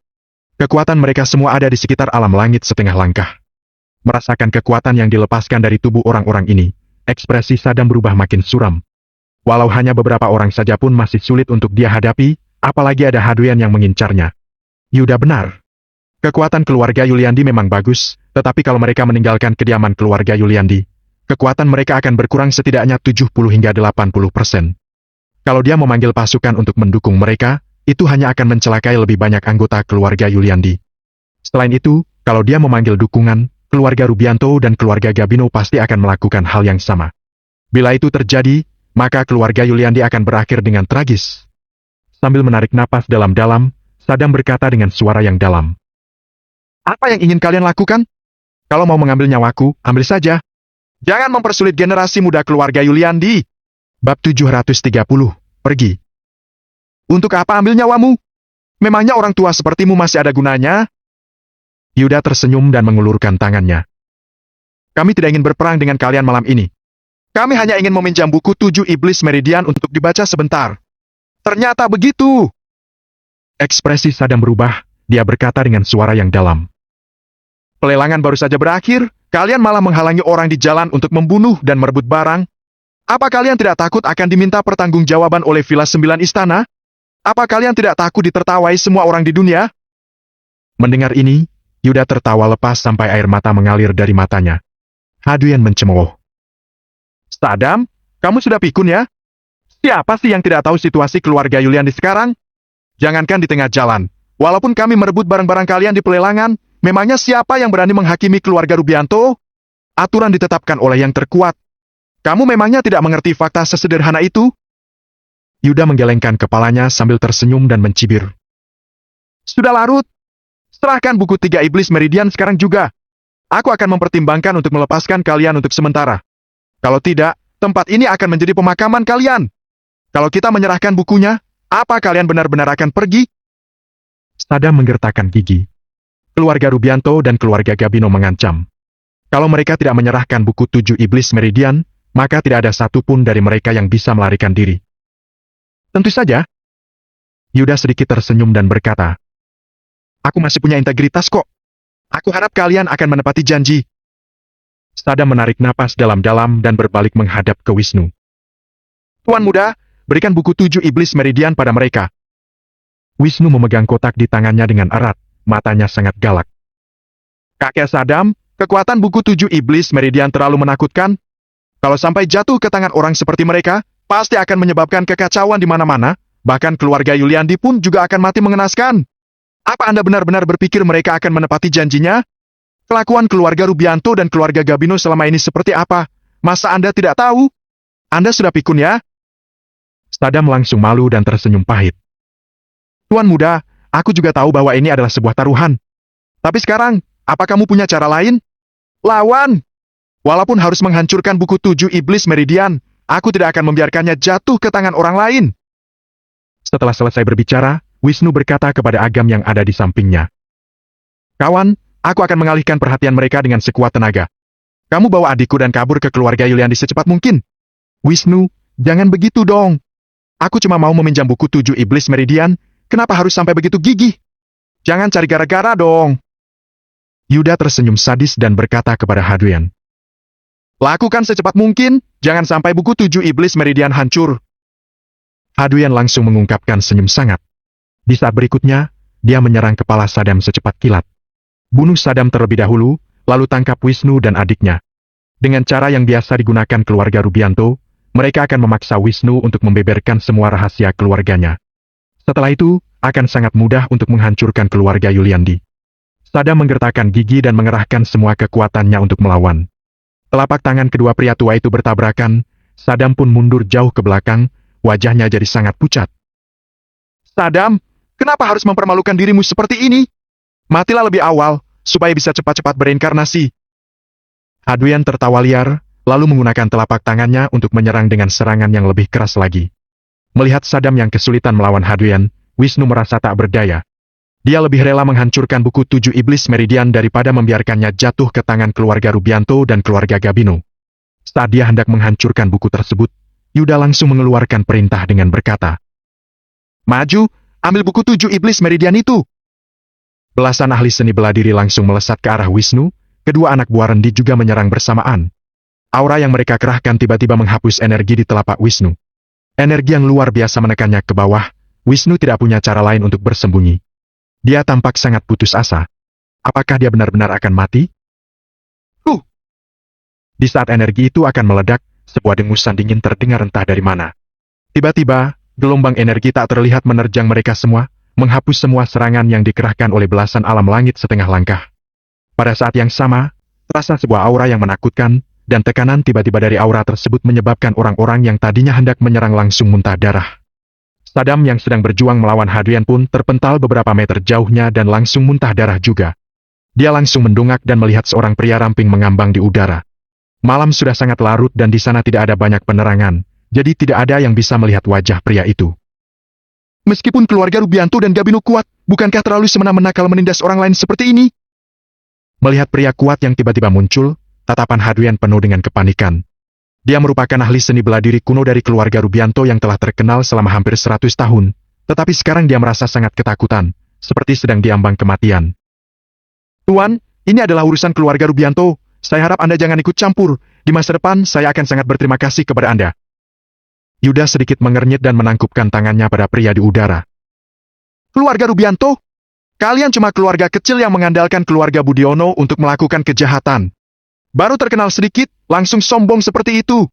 Kekuatan mereka semua ada di sekitar alam langit setengah langkah. Merasakan kekuatan yang dilepaskan dari tubuh orang-orang ini, ekspresi Sadam berubah makin suram. Walau hanya beberapa orang saja pun masih sulit untuk dia hadapi, apalagi ada Haduyan yang mengincarnya. Yuda benar. Kekuatan keluarga Yuliandi memang bagus, tetapi kalau mereka meninggalkan kediaman keluarga Yuliandi, kekuatan mereka akan berkurang setidaknya 70 hingga 80%. Kalau dia memanggil pasukan untuk mendukung mereka, itu hanya akan mencelakai lebih banyak anggota keluarga Yuliandi. Selain itu, kalau dia memanggil dukungan, keluarga Rubianto dan keluarga Gabino pasti akan melakukan hal yang sama. Bila itu terjadi, maka keluarga Yuliandi akan berakhir dengan tragis. Sambil menarik napas dalam-dalam, Sadam berkata dengan suara yang dalam. Apa yang ingin kalian lakukan? Kalau mau mengambil nyawaku, ambil saja. Jangan mempersulit generasi muda keluarga Yuliandi. Bab 730, pergi. Untuk apa ambil nyawamu? Memangnya orang tua sepertimu masih ada gunanya? Yuda tersenyum dan mengulurkan tangannya. Kami tidak ingin berperang dengan kalian malam ini. Kami hanya ingin meminjam buku 7 Iblis Meridian untuk dibaca sebentar. Ternyata begitu. Ekspresi Sadam berubah, dia berkata dengan suara yang dalam. Pelelangan baru saja berakhir, kalian malah menghalangi orang di jalan untuk membunuh dan merebut barang. Apa kalian tidak takut akan diminta pertanggungjawaban oleh Villa 9 Istana? Apa kalian tidak takut ditertawai semua orang di dunia? Mendengar ini, Yuda tertawa lepas sampai air mata mengalir dari matanya. Haduyan mencemooh. Sadam, kamu sudah pikun ya? Siapa sih yang tidak tahu situasi keluarga Yuliandi sekarang? Jangankan di tengah jalan, walaupun kami merebut barang-barang kalian di pelelangan, memangnya siapa yang berani menghakimi keluarga Rubianto? Aturan ditetapkan oleh yang terkuat. Kamu memangnya tidak mengerti fakta sesederhana itu? Yuda menggelengkan kepalanya sambil tersenyum dan mencibir. Sudah larut. Serahkan buku 3 Iblis Meridian sekarang juga. Aku akan mempertimbangkan untuk melepaskan kalian untuk sementara. Kalau tidak, tempat ini akan menjadi pemakaman kalian. Kalau kita menyerahkan bukunya, apa kalian benar-benar akan pergi? Sadam menggertakkan gigi. Keluarga Rubianto dan keluarga Gabino mengancam. Kalau mereka tidak menyerahkan buku 7 Iblis Meridian, maka tidak ada satupun dari mereka yang bisa melarikan diri. Tentu saja. Yuda sedikit tersenyum dan berkata, "Aku masih punya integritas kok. Aku harap kalian akan menepati janji." Sadam menarik napas dalam-dalam dan berbalik menghadap ke Wisnu. "Tuan muda, berikan buku 7 Iblis Meridian pada mereka." Wisnu memegang kotak di tangannya dengan erat, matanya sangat galak. "Kakek Sadam, kekuatan buku 7 Iblis Meridian terlalu menakutkan. Kalau sampai jatuh ke tangan orang seperti mereka, pasti akan menyebabkan kekacauan di mana-mana, bahkan keluarga Yuliandi pun juga akan mati mengenaskan. Apa Anda benar-benar berpikir mereka akan menepati janjinya? Kelakuan keluarga Rubianto dan keluarga Gabino selama ini seperti apa? Masa Anda tidak tahu? Anda sudah pikun ya?" Sadam langsung malu dan tersenyum pahit. "Tuan muda, aku juga tahu bahwa ini adalah sebuah taruhan. Tapi sekarang, apa kamu punya cara lain? Lawan! Walaupun harus menghancurkan buku 7 Iblis Meridian, aku tidak akan membiarkannya jatuh ke tangan orang lain." Setelah selesai berbicara, Wisnu berkata kepada Agam yang ada di sampingnya, "Kawan, aku akan mengalihkan perhatian mereka dengan sekuat tenaga. Kamu bawa adikku dan kabur ke keluarga Yuliandi secepat mungkin." "Wisnu, jangan begitu dong. Aku cuma mau meminjam buku 7 Iblis Meridian. Kenapa harus sampai begitu gigih? Jangan cari gara-gara dong." Yuda tersenyum sadis dan berkata kepada Hadrian, "Lakukan secepat mungkin, jangan sampai buku 7 Iblis Meridian hancur." Hadrian langsung mengungkapkan senyum sangat. Di saat berikutnya, dia menyerang kepala Sadam secepat kilat. Bunuh Sadam terlebih dahulu, lalu tangkap Wisnu dan adiknya. Dengan cara yang biasa digunakan keluarga Rubianto, mereka akan memaksa Wisnu untuk membeberkan semua rahasia keluarganya. Setelah itu, akan sangat mudah untuk menghancurkan keluarga Yuliandi. Sadam menggertakkan gigi dan mengerahkan semua kekuatannya untuk melawan. Telapak tangan kedua pria tua itu bertabrakan, Sadam pun mundur jauh ke belakang, wajahnya jadi sangat pucat. "Sadam, kenapa harus mempermalukan dirimu seperti ini? Matilah lebih awal, supaya bisa cepat-cepat bereinkarnasi." Hadrian tertawa liar, lalu menggunakan telapak tangannya untuk menyerang dengan serangan yang lebih keras lagi. Melihat Sadam yang kesulitan melawan Hadrian, Wisnu merasa tak berdaya. Dia lebih rela menghancurkan buku 7 Iblis Meridian daripada membiarkannya jatuh ke tangan keluarga Rubianto dan keluarga Gabino. Saat dia hendak menghancurkan buku tersebut, Yuda langsung mengeluarkan perintah dengan berkata, "Maju, ambil buku 7 Iblis Meridian itu." Belasan ahli seni bela diri langsung melesat ke arah Wisnu, kedua anak buah Rendi juga menyerang bersamaan. Aura yang mereka kerahkan tiba-tiba menghapus energi di telapak Wisnu. Energi yang luar biasa menekannya ke bawah. Wisnu tidak punya cara lain untuk bersembunyi. Dia tampak sangat putus asa. Apakah dia benar-benar akan mati? Di saat energi itu akan meledak, sebuah dengusan dingin terdengar entah dari mana. Tiba-tiba, gelombang energi tak terlihat menerjang mereka semua, menghapus semua serangan yang dikerahkan oleh belasan alam langit setengah langkah. Pada saat yang sama, terasa sebuah aura yang menakutkan, dan tekanan tiba-tiba dari aura tersebut menyebabkan orang-orang yang tadinya hendak menyerang langsung muntah darah. Sadam yang sedang berjuang melawan Hadrian pun terpental beberapa meter jauhnya dan langsung muntah darah juga. Dia langsung mendongak dan melihat seorang pria ramping mengambang di udara. Malam sudah sangat larut dan di sana tidak ada banyak penerangan, jadi tidak ada yang bisa melihat wajah pria itu. "Meskipun keluarga Rubianto dan Gabino kuat, bukankah terlalu semena-mena kalau menindas orang lain seperti ini?" Melihat pria kuat yang tiba-tiba muncul, tatapan Hadrian penuh dengan kepanikan. Dia merupakan ahli seni bela diri kuno dari keluarga Rubianto yang telah terkenal selama hampir 100 tahun, tetapi sekarang dia merasa sangat ketakutan, seperti sedang diambang kematian. "Tuan, ini adalah urusan keluarga Rubianto. Saya harap Anda jangan ikut campur. Di masa depan, saya akan sangat berterima kasih kepada Anda." Yuda sedikit mengernyit dan menangkupkan tangannya pada pria di udara. "Keluarga Rubianto? Kalian cuma keluarga kecil yang mengandalkan keluarga Budiono untuk melakukan kejahatan. Baru terkenal sedikit, langsung sombong seperti itu.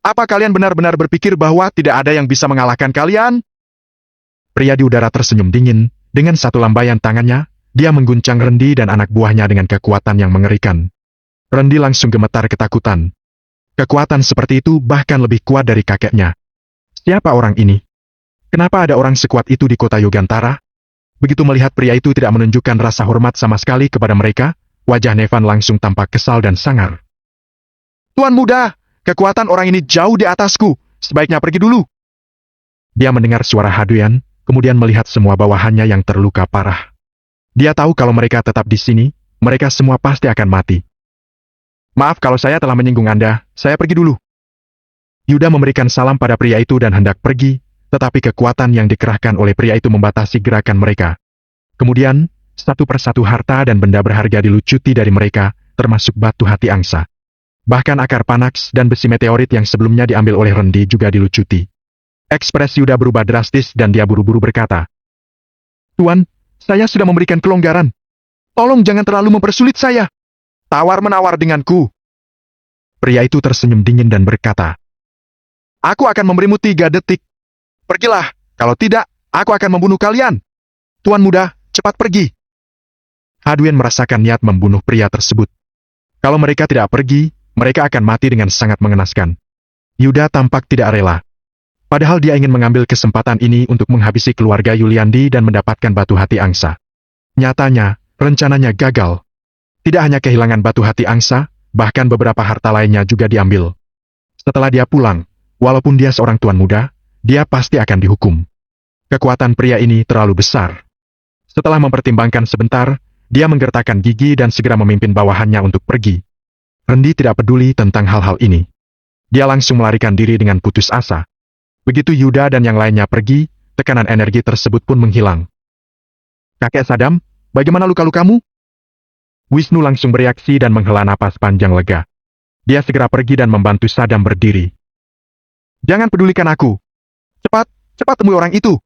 Apa kalian benar-benar berpikir bahwa tidak ada yang bisa mengalahkan kalian?" Pria di udara tersenyum dingin, dengan satu lambaian tangannya, dia mengguncang Rendi dan anak buahnya dengan kekuatan yang mengerikan. Rendi langsung gemetar ketakutan. Kekuatan seperti itu bahkan lebih kuat dari kakeknya. Siapa orang ini? Kenapa ada orang sekuat itu di kota Yogantara? Begitu melihat pria itu tidak menunjukkan rasa hormat sama sekali kepada mereka, wajah Nevan langsung tampak kesal dan sangar. "Tuan muda, kekuatan orang ini jauh di atasku, sebaiknya pergi dulu." Dia mendengar suara Hadrian, kemudian melihat semua bawahannya yang terluka parah. Dia tahu kalau mereka tetap di sini, mereka semua pasti akan mati. Maaf kalau saya telah menyinggung Anda, saya pergi dulu. Yuda memberikan salam pada pria itu dan hendak pergi, tetapi kekuatan yang dikerahkan oleh pria itu membatasi gerakan mereka. Kemudian, satu persatu harta dan benda berharga dilucuti dari mereka, termasuk batu hati angsa. Bahkan akar panax dan besi meteorit yang sebelumnya diambil oleh Rendi juga dilucuti. Ekspresi Yuda berubah drastis dan dia buru-buru berkata, "Tuan, saya sudah memberikan kelonggaran. Tolong jangan terlalu mempersulit saya. Tawar-menawar denganku." Pria itu tersenyum dingin dan berkata, "Aku akan memberimu 3 detik. Pergilah, kalau tidak, aku akan membunuh kalian. Tuan muda, cepat pergi." Hadwin merasakan niat membunuh pria tersebut. Kalau mereka tidak pergi, mereka akan mati dengan sangat mengenaskan. Yuda tampak tidak rela. Padahal dia ingin mengambil kesempatan ini untuk menghabisi keluarga Yuliandi dan mendapatkan batu hati angsa. Nyatanya, rencananya gagal. Tidak hanya kehilangan batu hati angsa, bahkan beberapa harta lainnya juga diambil. Setelah dia pulang, walaupun dia seorang tuan muda, dia pasti akan dihukum. Kekuatan pria ini terlalu besar. Setelah mempertimbangkan sebentar, dia menggertakkan gigi dan segera memimpin bawahannya untuk pergi. Rendi tidak peduli tentang hal-hal ini. Dia langsung melarikan diri dengan putus asa. Begitu Yuda dan yang lainnya pergi, tekanan energi tersebut pun menghilang. "Kakek Sadam, bagaimana luka-lukamu?" Wisnu langsung bereaksi dan menghela napas panjang lega. Dia segera pergi dan membantu Sadam berdiri. "Jangan pedulikan aku. Cepat, cepat temui orang itu."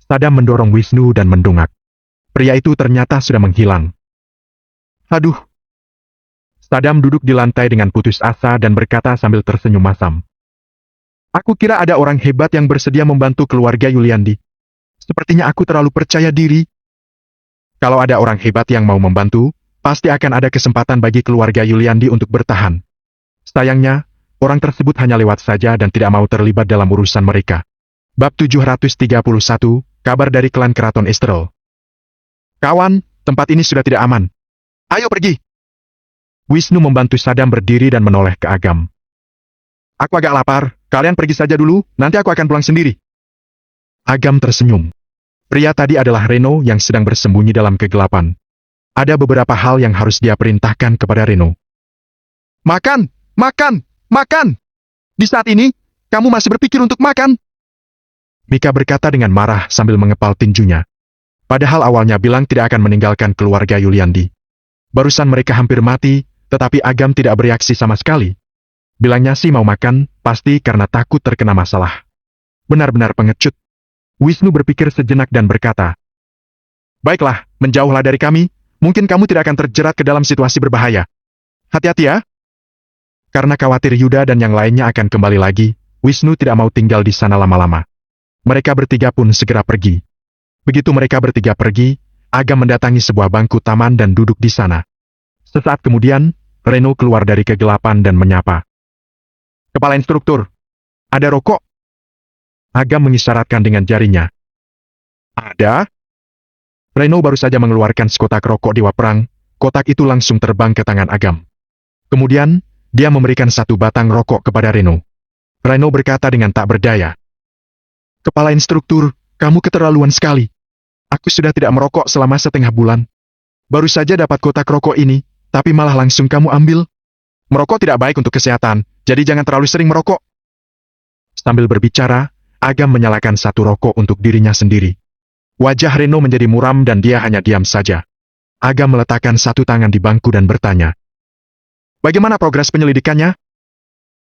Sadam mendorong Wisnu dan mendongak. Pria itu ternyata sudah menghilang. "Aduh." Sadam duduk di lantai dengan putus asa dan berkata sambil tersenyum masam. "Aku kira ada orang hebat yang bersedia membantu keluarga Yuliandi. Sepertinya aku terlalu percaya diri." Kalau ada orang hebat yang mau membantu, pasti akan ada kesempatan bagi keluarga Yuliandi untuk bertahan. Sayangnya, orang tersebut hanya lewat saja dan tidak mau terlibat dalam urusan mereka. Bab 731, kabar dari klan Keraton Esterel. "Kawan, tempat ini sudah tidak aman. Ayo pergi." Wisnu membantu Sadam berdiri dan menoleh ke Agam. "Aku agak lapar, kalian pergi saja dulu, nanti aku akan pulang sendiri." Agam tersenyum. Pria tadi adalah Reno yang sedang bersembunyi dalam kegelapan. Ada beberapa hal yang harus dia perintahkan kepada Reno. "Makan! Makan! Makan! Di saat ini, kamu masih berpikir untuk makan?" Mika berkata dengan marah sambil mengepal tinjunya. Padahal awalnya bilang tidak akan meninggalkan keluarga Yuliandi. Barusan mereka hampir mati, tetapi Agam tidak bereaksi sama sekali. Bilangnya sih mau makan, pasti karena takut terkena masalah. Benar-benar pengecut. Wisnu berpikir sejenak dan berkata, "Baiklah, menjauhlah dari kami, mungkin kamu tidak akan terjerat ke dalam situasi berbahaya. Hati-hati ya." Karena khawatir Yuda dan yang lainnya akan kembali lagi, Wisnu tidak mau tinggal di sana lama-lama. Mereka bertiga pun segera pergi. Begitu mereka bertiga pergi, Agam mendatangi sebuah bangku taman dan duduk di sana. Sesaat kemudian, Reno keluar dari kegelapan dan menyapa. "Kepala instruktur, ada rokok?" Agam mengisyaratkan dengan jarinya. "Ada?" Reno baru saja mengeluarkan sekotak rokok di waprang, kotak itu langsung terbang ke tangan Agam. Kemudian, dia memberikan satu batang rokok kepada Reno. Reno berkata dengan tak berdaya, "Kepala instruktur, kamu keterlaluan sekali. Aku sudah tidak merokok selama setengah bulan. Baru saja dapat kotak rokok ini, tapi malah langsung kamu ambil. Merokok tidak baik untuk kesehatan, jadi jangan terlalu sering merokok." Sambil berbicara, Agam menyalakan satu rokok untuk dirinya sendiri. Wajah Reno menjadi muram dan dia hanya diam saja. Agam meletakkan satu tangan di bangku dan bertanya, "Bagaimana progres penyelidikannya?"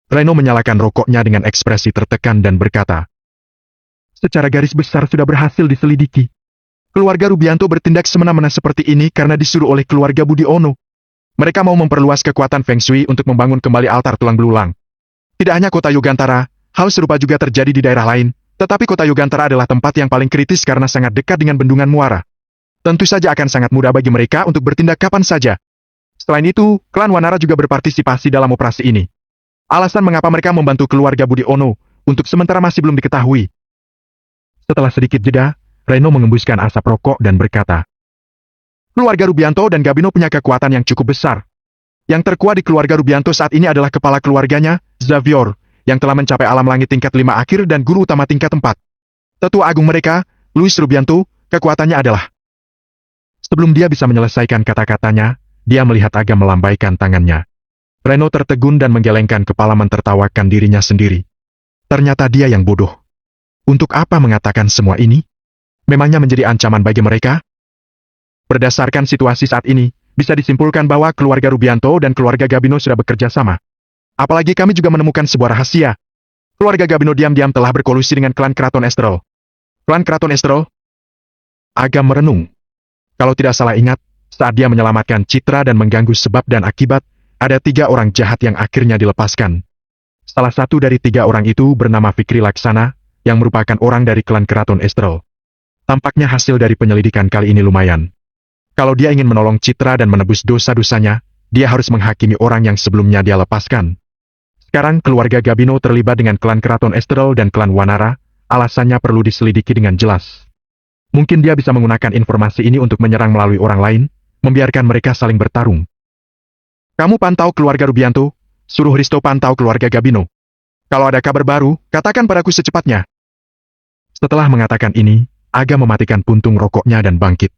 Reno menyalakan rokoknya dengan ekspresi tertekan dan berkata, "Secara garis besar sudah berhasil diselidiki. Keluarga Rubianto bertindak semena-mena seperti ini karena disuruh oleh keluarga Budi Ono. Mereka mau memperluas kekuatan Feng Shui untuk membangun kembali altar tulang belulang. Tidak hanya kota Yugantara, hal serupa juga terjadi di daerah lain, tetapi kota Yugantara adalah tempat yang paling kritis karena sangat dekat dengan bendungan Muara. Tentu saja akan sangat mudah bagi mereka untuk bertindak kapan saja. Selain itu, klan Wanara juga berpartisipasi dalam operasi ini. Alasan mengapa mereka membantu keluarga Budi Ono, untuk sementara masih belum diketahui." Setelah sedikit jeda, Reno mengembuskan asap rokok dan berkata, "Keluarga Rubianto dan Gabino punya kekuatan yang cukup besar. Yang terkuat di keluarga Rubianto saat ini adalah kepala keluarganya, Xavier, yang telah mencapai alam langit tingkat 5 akhir dan guru utama tingkat 4. Tetua agung mereka, Luis Rubianto, kekuatannya adalah..." Sebelum dia bisa menyelesaikan kata-katanya, dia melihat Agam melambaikan tangannya. Reno tertegun dan menggelengkan kepala mentertawakan dirinya sendiri. Ternyata dia yang bodoh. Untuk apa mengatakan semua ini? Memangnya menjadi ancaman bagi mereka? Berdasarkan situasi saat ini, bisa disimpulkan bahwa keluarga Rubianto dan keluarga Gabino sudah bekerja sama. Apalagi kami juga menemukan sebuah rahasia. Keluarga Gabino diam-diam telah berkolusi dengan klan Keraton Esterel. Klan Keraton Esterel? Agam merenung. Kalau tidak salah ingat, saat dia menyelamatkan Citra dan mengganggu sebab dan akibat, ada 3 orang jahat yang akhirnya dilepaskan. Salah satu dari 3 orang itu bernama Fikri Laksana, yang merupakan orang dari klan Keraton Esterel. Tampaknya hasil dari penyelidikan kali ini lumayan. Kalau dia ingin menolong Citra dan menebus dosa-dosanya, dia harus menghakimi orang yang sebelumnya dia lepaskan. Sekarang keluarga Gabino terlibat dengan klan Keraton Esterel dan klan Wanara, alasannya perlu diselidiki dengan jelas. Mungkin dia bisa menggunakan informasi ini untuk menyerang melalui orang lain, membiarkan mereka saling bertarung. Kamu pantau keluarga Rubianto, suruh Risto pantau keluarga Gabino. Kalau ada kabar baru, katakan padaku secepatnya. Setelah mengatakan ini, Agam mematikan puntung rokoknya dan bangkit.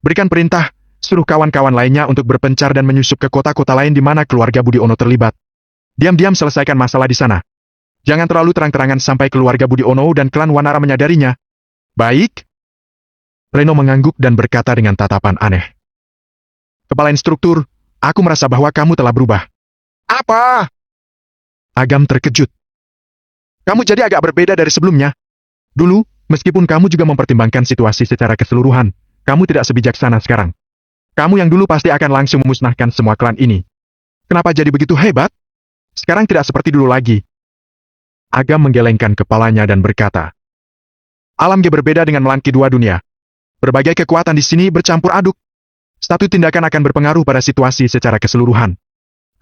Berikan perintah, suruh kawan-kawan lainnya untuk berpencar dan menyusup ke kota-kota lain di mana keluarga Budiono terlibat. Diam-diam selesaikan masalah di sana. Jangan terlalu terang-terangan sampai keluarga Budiono dan klan Wanara menyadarinya. Baik. Reno mengangguk dan berkata dengan tatapan aneh. Kepala instruktur, aku merasa bahwa kamu telah berubah. Apa? Agam terkejut. Kamu jadi agak berbeda dari sebelumnya. Dulu, meskipun kamu juga mempertimbangkan situasi secara keseluruhan, kamu tidak sebijaksana sekarang. Kamu yang dulu pasti akan langsung memusnahkan semua klan ini. Kenapa jadi begitu hebat? Sekarang tidak seperti dulu lagi. Agam menggelengkan kepalanya dan berkata, Alam G berbeda dengan melangki 2 dunia. Berbagai kekuatan di sini bercampur aduk. Satu tindakan akan berpengaruh pada situasi secara keseluruhan.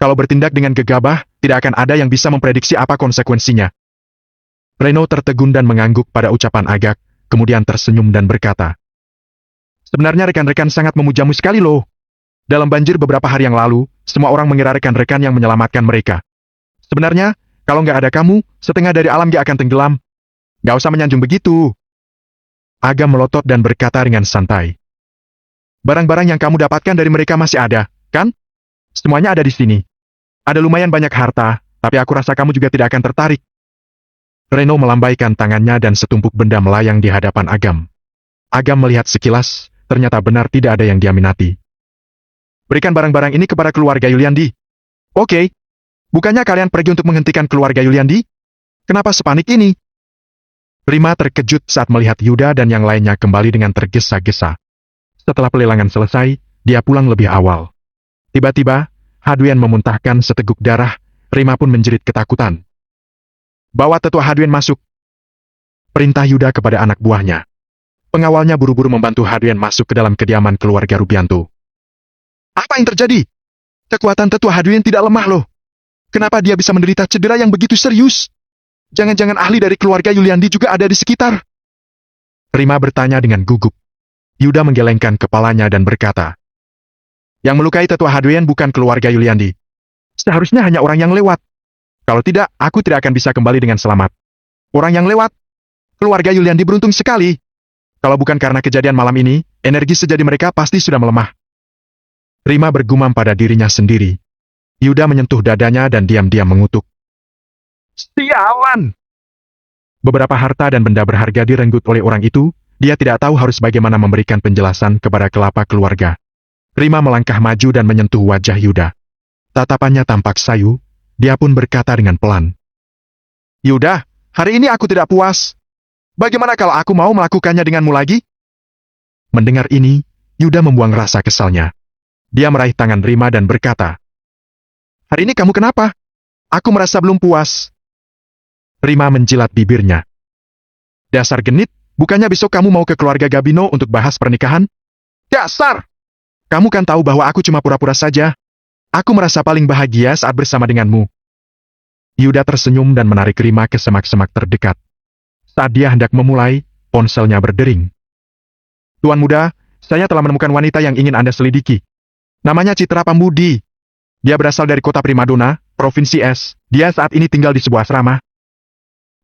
Kalau bertindak dengan gegabah, tidak akan ada yang bisa memprediksi apa konsekuensinya. Reno tertegun dan mengangguk pada ucapan Agak, kemudian tersenyum dan berkata, Sebenarnya rekan-rekan sangat memujamu sekali loh. Dalam banjir beberapa hari yang lalu, semua orang mengira rekan-rekan yang menyelamatkan mereka. Sebenarnya, kalau nggak ada kamu, setengah dari alam nggak akan tenggelam. Nggak usah menyanjung begitu. Agam melotot dan berkata dengan santai. Barang-barang yang kamu dapatkan dari mereka masih ada, kan? Semuanya ada di sini. Ada lumayan banyak harta, tapi aku rasa kamu juga tidak akan tertarik. Reno melambaikan tangannya dan setumpuk benda melayang di hadapan Agam. Agam melihat sekilas, ternyata benar tidak ada yang dia minati. Berikan barang-barang ini kepada keluarga Yuliandi. Oke. Bukannya kalian pergi untuk menghentikan keluarga Yuliandi? Kenapa sepanik ini? Rima terkejut saat melihat Yuda dan yang lainnya kembali dengan tergesa-gesa. Setelah pelelangan selesai, dia pulang lebih awal. Tiba-tiba, Hadwian memuntahkan seteguk darah, Rima pun menjerit ketakutan. Bawa tetua Hadwian masuk. Perintah Yuda kepada anak buahnya. Pengawalnya buru-buru membantu Hadwian masuk ke dalam kediaman keluarga Rubianto. Apa yang terjadi? Kekuatan tetua Hadwian tidak lemah loh. Kenapa dia bisa menderita cedera yang begitu serius? Jangan-jangan ahli dari keluarga Yuliandi juga ada di sekitar? Rima bertanya dengan gugup. Yuda menggelengkan kepalanya dan berkata, Yang melukai tetua Hadwian bukan keluarga Yuliandi. Seharusnya hanya orang yang lewat. Kalau tidak, aku tidak akan bisa kembali dengan selamat. Orang yang lewat? Keluarga Yuliandi beruntung sekali. Kalau bukan karena kejadian malam ini, energi sejadi mereka pasti sudah melemah. Rima bergumam pada dirinya sendiri. Yuda menyentuh dadanya dan diam-diam mengutuk. Sialan! Beberapa harta dan benda berharga direnggut oleh orang itu, dia tidak tahu harus bagaimana memberikan penjelasan kepada kelapa keluarga. Rima melangkah maju dan menyentuh wajah Yuda. Tatapannya tampak sayu, dia pun berkata dengan pelan. Yuda, hari ini aku tidak puas. Bagaimana kalau aku mau melakukannya denganmu lagi? Mendengar ini, Yuda membuang rasa kesalnya. Dia meraih tangan Rima dan berkata, Hari ini kamu kenapa? Aku merasa belum puas. Rima menjilat bibirnya. Dasar genit, bukannya besok kamu mau ke keluarga Gabino untuk bahas pernikahan? Dasar! Kamu kan tahu bahwa aku cuma pura-pura saja. Aku merasa paling bahagia saat bersama denganmu. Yuda tersenyum dan menarik Rima ke semak-semak terdekat. Saat dia hendak memulai, ponselnya berdering. Tuan muda, saya telah menemukan wanita yang ingin Anda selidiki. Namanya Citra Pambudi. Dia berasal dari kota Primadona, Provinsi S. Dia saat ini tinggal di sebuah asrama.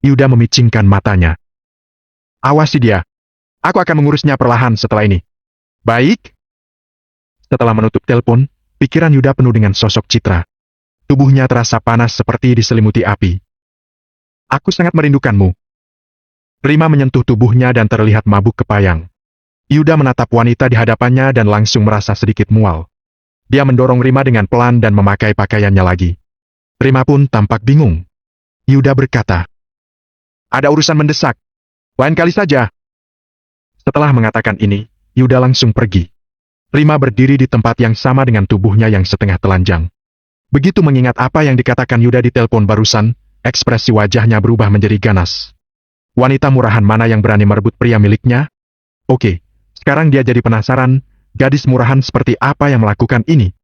Yuda memicingkan matanya. Awasi dia. Aku akan mengurusnya perlahan setelah ini. Baik. Setelah menutup telepon, pikiran Yuda penuh dengan sosok Citra. Tubuhnya terasa panas seperti diselimuti api. Aku sangat merindukanmu. Rima menyentuh tubuhnya dan terlihat mabuk kepayang. Yuda menatap wanita di hadapannya dan langsung merasa sedikit mual. Dia mendorong Rima dengan pelan dan memakai pakaiannya lagi. Rima pun tampak bingung. Yuda berkata, "Ada urusan mendesak. Lain kali saja." Setelah mengatakan ini, Yuda langsung pergi. Rima berdiri di tempat yang sama dengan tubuhnya yang setengah telanjang. Begitu mengingat apa yang dikatakan Yuda di telepon barusan, ekspresi wajahnya berubah menjadi ganas. Wanita murahan mana yang berani merebut pria miliknya? Oke, sekarang dia jadi penasaran, gadis murahan seperti apa yang melakukan ini.